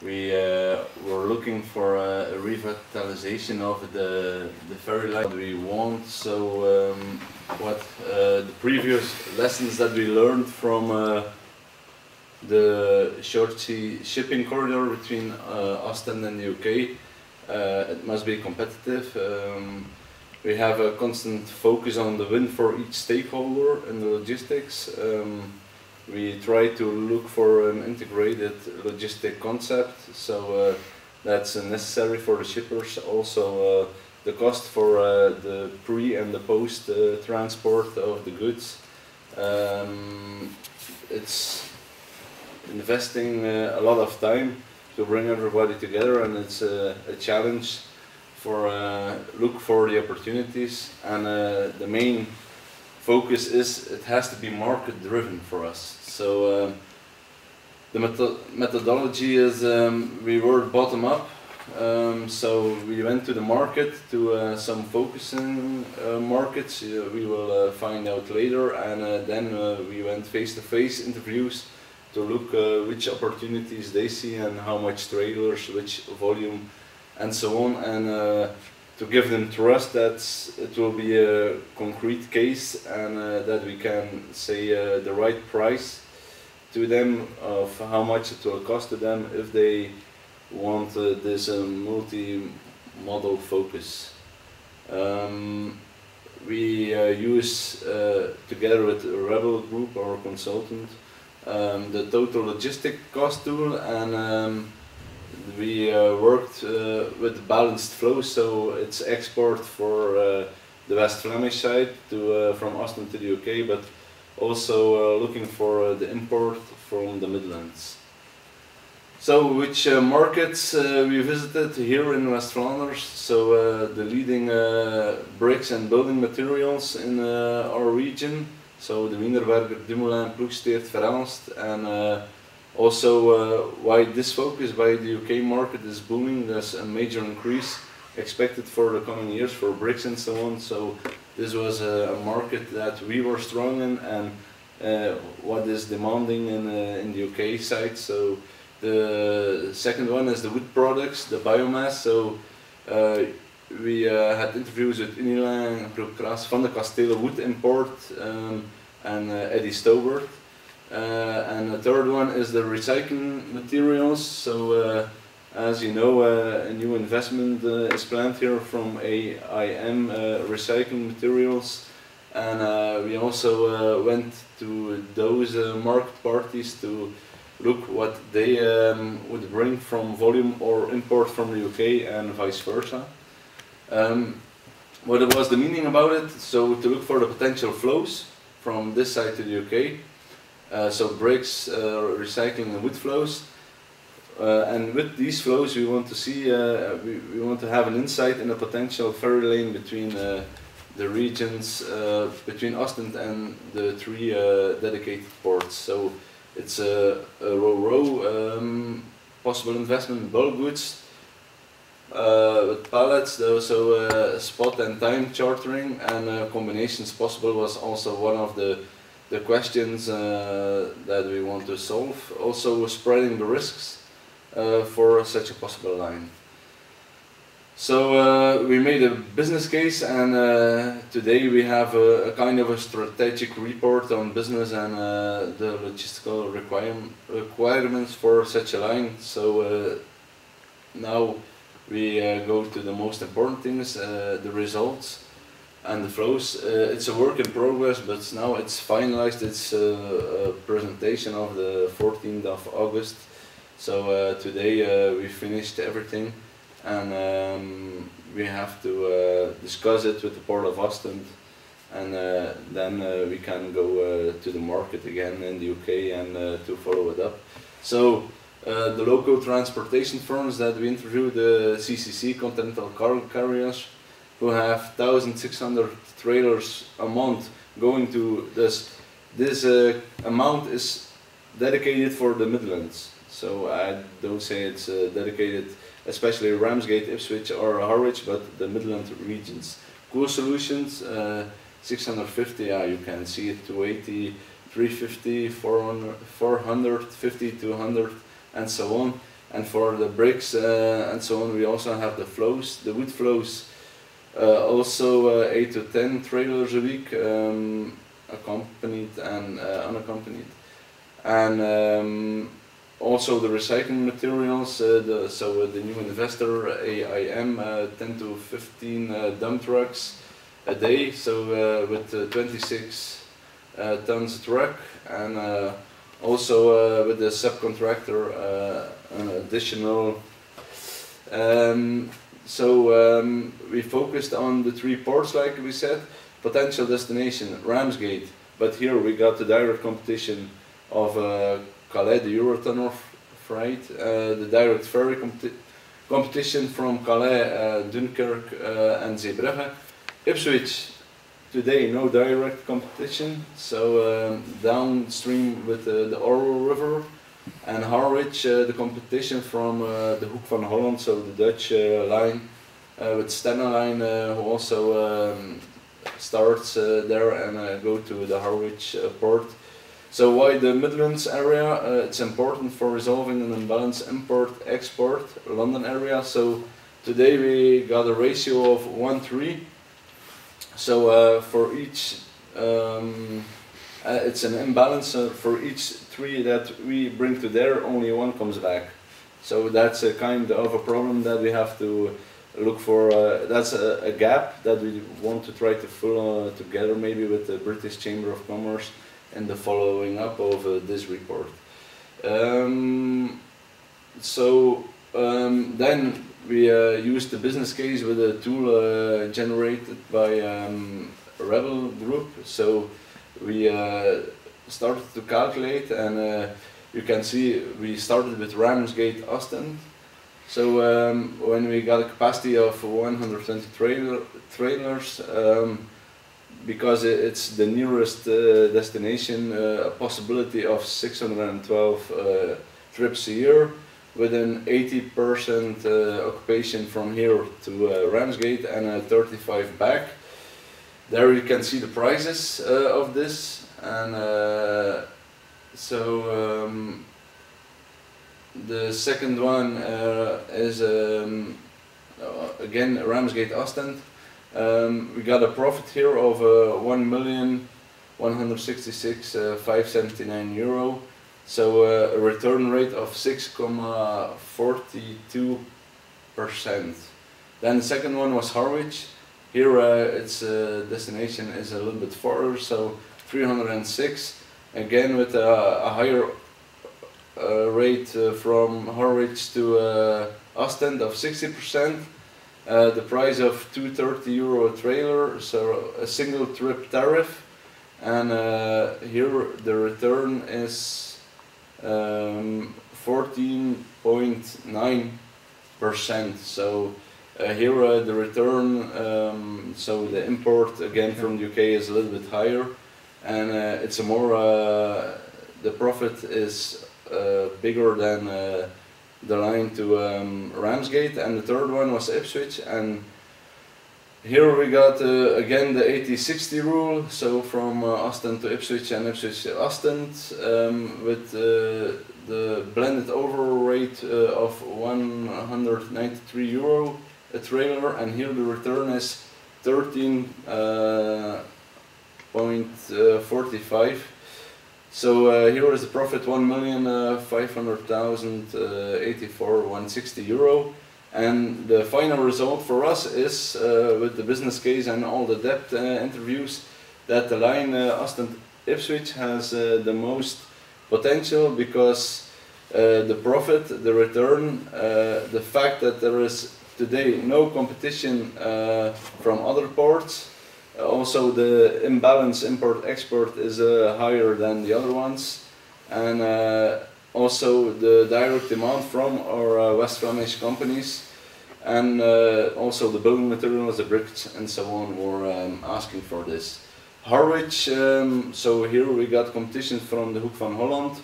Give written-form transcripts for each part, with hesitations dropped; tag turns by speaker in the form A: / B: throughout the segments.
A: We were looking for a revitalization of the ferry line we want. So what the previous lessons that we learned from the short sea shipping corridor between Ostend and the UK, it must be competitive. We have a constant focus on the win for each stakeholder in the logistics. We try to look for an integrated logistic concept, so that's necessary for the shippers. Also, the cost for the pre and the post transport of the goods. It's investing a lot of time to bring everybody together, and it's a challenge for look for the opportunities. And the main focus is it has to be market driven for us. So the methodology is we were bottom up. So we went to the market, to some focusing markets. We will find out later, and then we went face-to-face interviews to look which opportunities they see and how much trailers, which volume, and so on, and to give them trust that it will be a concrete case, and that we can say the right price to them of how much it will cost to them if they want this multi-model focus. We use, together with Rebel Group, our consultant, the total logistic cost tool, and we worked with balanced flow, so it's export for the West Flemish side to, from Ostend to the UK, but also looking for the import from the Midlands. So which markets we visited here in West Flanders? So the leading bricks and building materials in our region, so the Wienerberger, Dumoulin, Ploegsteert, Verhelst, and also why this focus by the UK market is booming. There's a major increase expected for the coming years for bricks and so on. So this was a market that we were strong in, and what is demanding in the UK side. So the second one is the wood products, the biomass. So we had interviews with Unilang, Broekras, Van de Kastelen Wood Import, and Eddie Stobert. And the third one is the recycling materials. So as you know, a new investment is planned here from AIM Recycling Materials, and we also went to those market parties to look what they would bring from volume or import from the UK and vice versa. What was the meaning about it? So to look for the potential flows from this side to the UK. So bricks, recycling and wood flows. And with these flows we want to see, we want to have an insight in a potential ferry lane between the regions, between Ostend and the three dedicated ports. So it's a row possible investment in bulk goods with pallets, so spot and time chartering, and combinations possible was also one of the questions that we want to solve. Also spreading the risks for such a possible line. So we made a business case, and today we have a kind of a strategic report on business and the logistical requirements for such a line. So now we go to the most important things, the results and the flows. It's a work in progress, but now it's finalized. It's a presentation of the 14th of August. So today we finished everything, and we have to discuss it with the Port of Ostend, and then we can go to the market again in the UK and to follow it up. So the local transportation firms that we interviewed, the CCC, Continental Cargo Carriers, who have 1,600 trailers a month going to this. This amount is dedicated for the Midlands. So I don't say it's dedicated, especially Ramsgate, Ipswich or Harwich, but the Midland regions. Cool Solutions, 650, you can see it, 280, 350, 400, 450, 200, and so on. and for the bricks and so on, we also have the flows, the wood flows, also 8 to 10 trailers a week, accompanied and unaccompanied. And also the recycling materials, so the new investor, AIM, 10 to 15 dump trucks a day, so with 26 tons a truck, and also with the subcontractor an additional. We focused on the 3 ports, like we said. Potential destination, Ramsgate, but here we got the direct competition of Calais, the Eurotunnel freight, the direct ferry competition from Calais, Dunkirk and Zeebrugge. Ipswich, today no direct competition, so downstream with the Orwell River, and Harwich, the competition from the Hoek van Holland, so the Dutch line, with Stena Line, who also starts there and go to the Harwich port. So why the Midlands area? It's important for resolving an imbalance import-export London area. So today we got a ratio of 1:3. So for each, it's an imbalance. For each 3 that we bring to there, only 1 comes back. So that's a kind of a problem that we have to look for. That's a gap that we want to try to fill together, maybe with the British Chamber of Commerce in the following up of this report. Then we used the business case with a tool generated by Rebel Group. So we started to calculate, and you can see we started with Ramsgate Ostend. So when we got a capacity of 120 trailers, because it's the nearest destination, a possibility of 612 trips a year, with an 80% occupation from here to Ramsgate and 35 back. There you can see the prices of this, and the second one is again Ramsgate Ostend. We got a profit here of 1,166,579 euro. So a return rate of 6.42%. Then the second one was Harwich. Here its destination is a little bit farther, so 306. Again with a higher rate from Harwich to Ostend of 60%. The price of 230 euro a trailer, so a single trip tariff. And here the return is 14.9%. So here the return, so the import again from the UK is a little bit higher, and it's a more the profit is bigger than the line to Ramsgate. And the third one was Ipswich, and here we got again the 80-60 rule, so from Ostend to Ipswich and Ipswich to Ostend, with the blended over rate of 193 euro a trailer, and here the return is 13.45. So here is the profit 1,500,084,160 euro. And the final result for us is, with the business case and all the depth interviews, that the line Ostend-Ipswich has the most potential, because the profit, the return, the fact that there is today no competition from other ports, also the imbalance import-export is higher than the other ones, and also the direct demand from our West Flemish companies, and also the building materials, the bricks and so on, were asking for this. Harwich, so here we got competition from the Hoek van Holland,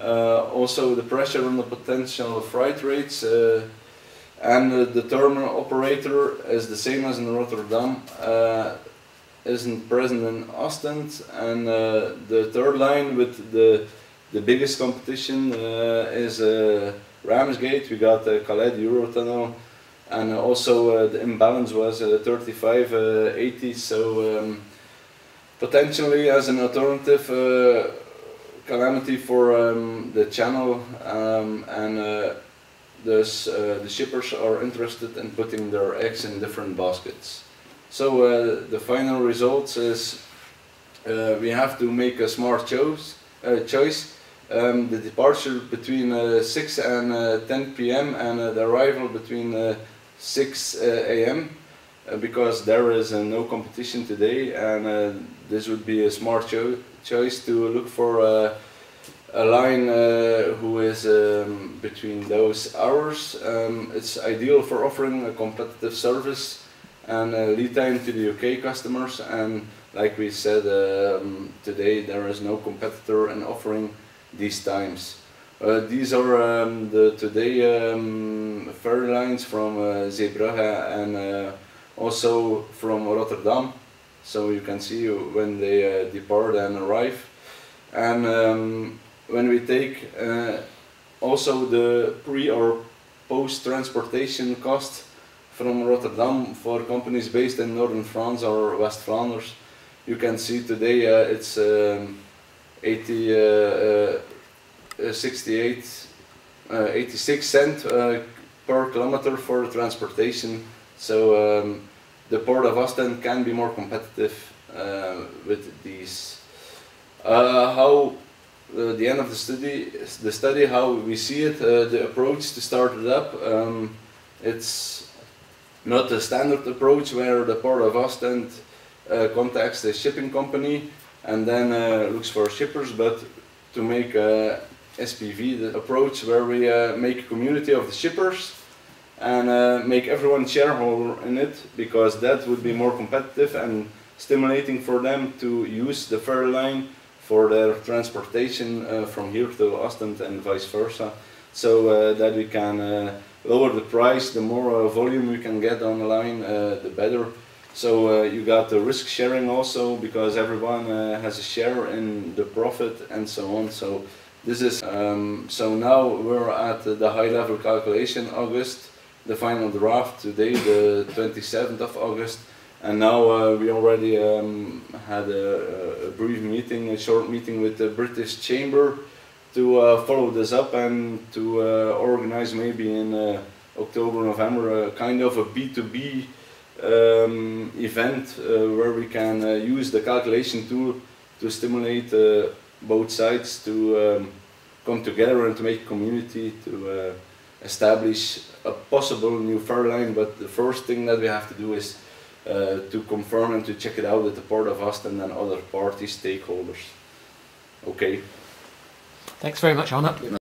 A: also the pressure on the potential freight rates, and the terminal operator is the same as in Rotterdam, isn't present in Ostend, and the third line with the biggest competition is Ramsgate, we got Calais Eurotunnel, and also the imbalance was 35-80, so potentially as an alternative calamity for the channel, and thus the shippers are interested in putting their eggs in different baskets. So the final result is we have to make a smart choice. The departure between 6 and 10 p.m. and the arrival between 6 a.m. Because there is no competition today, and this would be a smart choice to look for a line who is between those hours. It's ideal for offering a competitive service and lead time to the UK customers, and like we said, today there is no competitor in offering these times. These are the today ferry lines from Zeebrugge and also from Rotterdam, so you can see when they depart and arrive. And when we take also the pre or post transportation cost from Rotterdam for companies based in northern France or West Flanders, you can see today it's 86 cents per kilometer for transportation. So the Port of Ostend can be more competitive with these. How the end of the study, how we see it, the approach to start it up, it's not a standard approach where the Port of Ostend contacts the shipping company and then looks for shippers, but to make SPV, the approach where we make a community of the shippers and make everyone shareholder in it, because that would be more competitive and stimulating for them to use the ferry line for their transportation from here to Ostend and vice versa, so that we can lower the price. The more volume we can get on the line, the better. So you got the risk sharing also, because everyone has a share in the profit and so on. So this is so now we're at the high level calculation August, the final draft today, the 27th of August, and now we already had a brief meeting, a short meeting with the British Chamber to follow this up and to organize maybe in October, November, kind of a B2B event where we can use the calculation tool to stimulate both sides to come together and to make a community to establish a possible new ferry line. But the first thing that we have to do is to confirm and to check it out with the Port of Ostend and other party stakeholders. Okay.
B: Thanks very much, Arne.